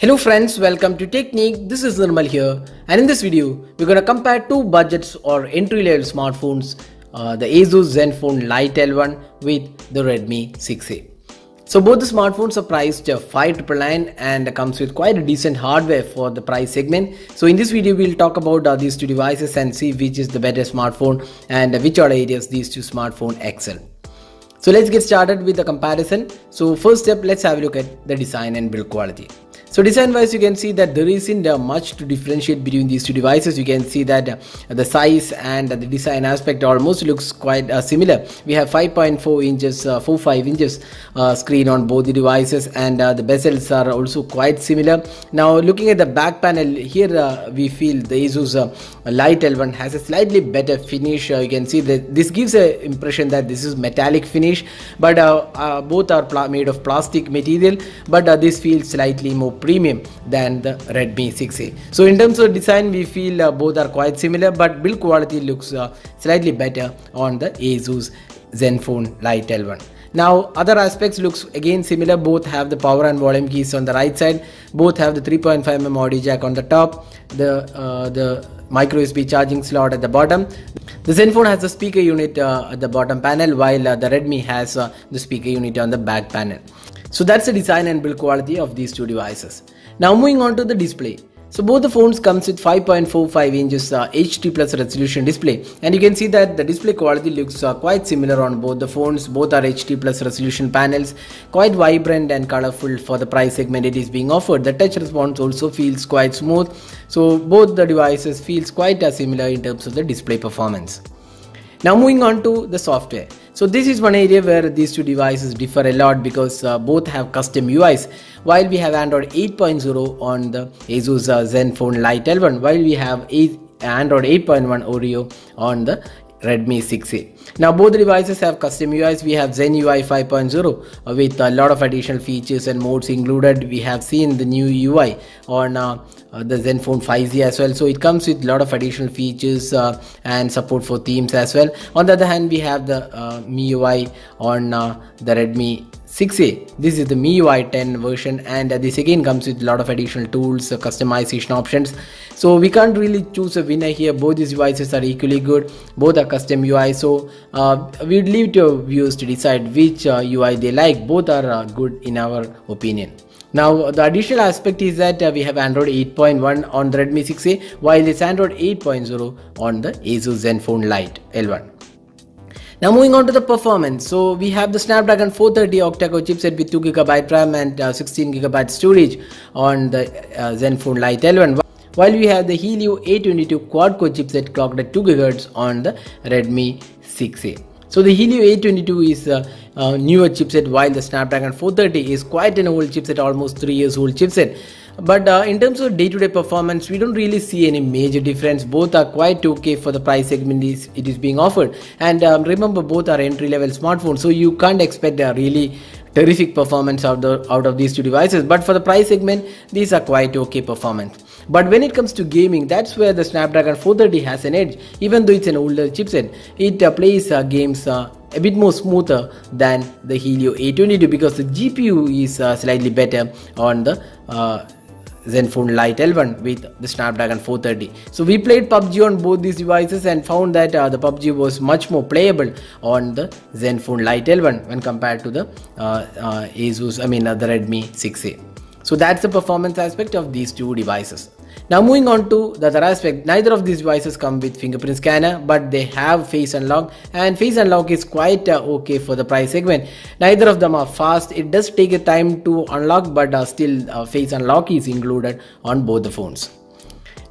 Hello friends, welcome to Technique. This is Nirmal here, and in this video we're gonna compare two budgets or entry-level smartphones, the Asus Zenfone Lite L1 with the Redmi 6A. So both the smartphones are priced 5,999 and comes with quite a decent hardware for the price segment. So in this video we'll talk about these two devices and see which is the better smartphone and which are the areas these two smartphones excel. So let's get started with the comparison. So first step, let's have a look at the design and build quality. So design wise, you can see that there isn't much to differentiate between these two devices. You can see that the size and the design aspect almost looks quite similar. We have 5.4 inches, 4.5 inches screen on both the devices, and the bezels are also quite similar. Now looking at the back panel here, we feel the Asus Lite L1 has a slightly better finish. You can see that this gives an impression that this is metallic finish, but both are made of plastic material, but this feels slightly more premium than the Redmi 6A. So in terms of design, we feel both are quite similar, but build quality looks slightly better on the Asus Zenfone Lite L1. Now other aspects looks again similar. Both have the power and volume keys on the right side. Both have the 3.5mm audio jack on the top, the micro USB charging slot at the bottom. The Zenfone has the speaker unit at the bottom panel, while the Redmi has the speaker unit on the back panel. So that's the design and build quality of these two devices. Now moving on to the display. So both the phones comes with 5.45 inches HD plus resolution display, and you can see that the display quality looks quite similar on both the phones. Both are HD plus resolution panels, quite vibrant and colorful for the price segment it is being offered. The touch response also feels quite smooth. So both the devices feels quite similar in terms of the display performance. Now moving on to the software. So this is one area where these two devices differ a lot, because both have custom UIs. While we have Android 8.0 on the Asus Zenfone Lite L1, while we have Android 8.1 Oreo on the Redmi 6A. Now both the devices have custom UIs. We have Zen UI 5.0 with a lot of additional features and modes included. We have seen the new UI on the Zenfone 5Z as well. So it comes with a lot of additional features and support for themes as well. On the other hand, we have the MIUI on the Redmi 6A. This is the MIUI 10 version, and this again comes with a lot of additional tools, customization options. So we can't really choose a winner here. Both these devices are equally good. Both are custom UI. So we'd leave to viewers to decide which UI they like. Both are good in our opinion. Now the additional aspect is that we have Android 8.1 on the Redmi 6A, while it's Android 8.0 on the Asus Zenfone Lite L1. Now moving on to the performance. So we have the Snapdragon 430 octa-core chipset with 2GB RAM and 16GB storage on the Zenfone Lite L1, while we have the Helio A22 quad-core chipset clocked at 2 GHz on the Redmi 6A. So the Helio A22 is a newer chipset, while the Snapdragon 430 is quite an old chipset, almost 3 years old chipset. But in terms of day-to-day performance, we don't really see any major difference. Both are quite okay for the price segment it is being offered. And remember, both are entry-level smartphones, so you can't expect a really terrific performance out of these two devices. But for the price segment, these are quite okay performance. But when it comes to gaming, that's where the Snapdragon 430 has an edge. Even though it's an older chipset, it plays games a bit more smoother than the Helio A22, because the GPU is slightly better on the Zenfone Lite L1 with the Snapdragon 430. So we played PUBG on both these devices and found that the PUBG was much more playable on the Zenfone Lite L1 when compared to the the Redmi 6A. So that's the performance aspect of these two devices. Now moving on to the other aspect, neither of these devices come with fingerprint scanner, but they have face unlock, and face unlock is quite okay for the price segment. Neither of them are fast. It does take a time to unlock, but still face unlock is included on both the phones.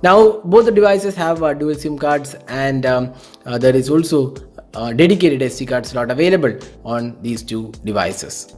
Now both the devices have dual SIM cards, and there is also a dedicated SD card slot available on these two devices.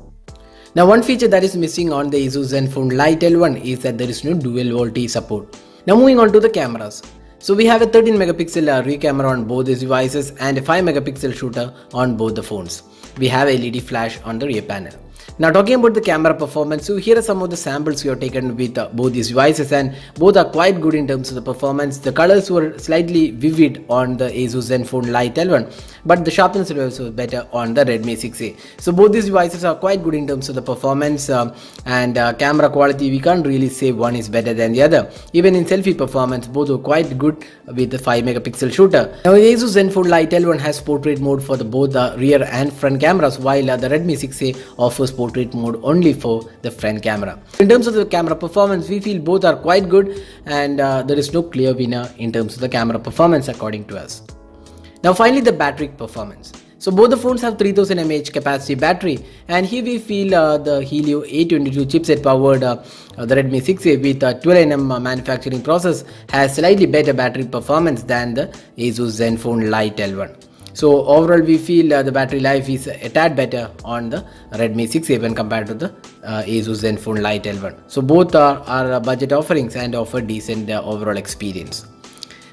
Now one feature that is missing on the Asus Zenfone Lite L1 is that there is no dual VoLTE support. Now moving on to the cameras. So we have a 13 megapixel rear camera on both these devices and a 5 megapixel shooter on both the phones. We have LED flash on the rear panel. Now talking about the camera performance, so here are some of the samples we have taken with both these devices, and both are quite good in terms of the performance. The colors were slightly vivid on the Asus Zenfone Lite L1, but the sharpness was better on the Redmi 6A. So both these devices are quite good in terms of the performance and camera quality. We can't really say one is better than the other. Even in selfie performance, both are quite good with the 5 megapixel shooter. Now the Asus Zenfone Lite L1 has portrait mode for both the rear and front cameras, while the Redmi 6A offers portrait mode only for the front camera. In terms of the camera performance, we feel both are quite good, and there is no clear winner in terms of the camera performance according to us. Now finally, the battery performance. So both the phones have 3000 mAh capacity battery, and here we feel the Helio A22 chipset powered the Redmi 6A with a 12nm manufacturing process has slightly better battery performance than the Asus Zenfone Lite L1. So overall we feel the battery life is a tad better on the Redmi 6A when compared to the Asus Zenfone Lite L1. So both are budget offerings and offer decent overall experience.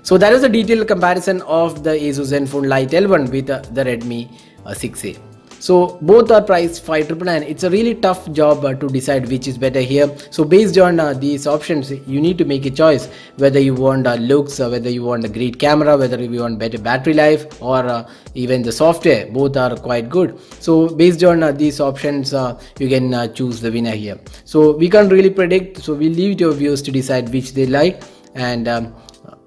So that is a detailed comparison of the Asus Zenfone Lite L1 with the Redmi 6A. So both are priced 599. It's a really tough job to decide which is better here. So based on these options, you need to make a choice whether you want looks, whether you want a great camera, whether you want better battery life, or even the software. Both are quite good. So based on these options, you can choose the winner here. So we can't really predict. So we'll leave it to your viewers to decide which they like, and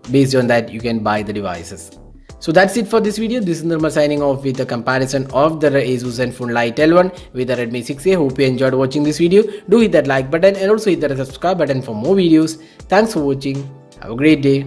based on that you can buy the devices. So that's it for this video. This is Nirmal signing off with a comparison of the Asus Zenfone Lite L1 with the Redmi 6A. Hope you enjoyed watching this video. Do hit that like button and also hit that subscribe button for more videos. Thanks for watching. Have a great day.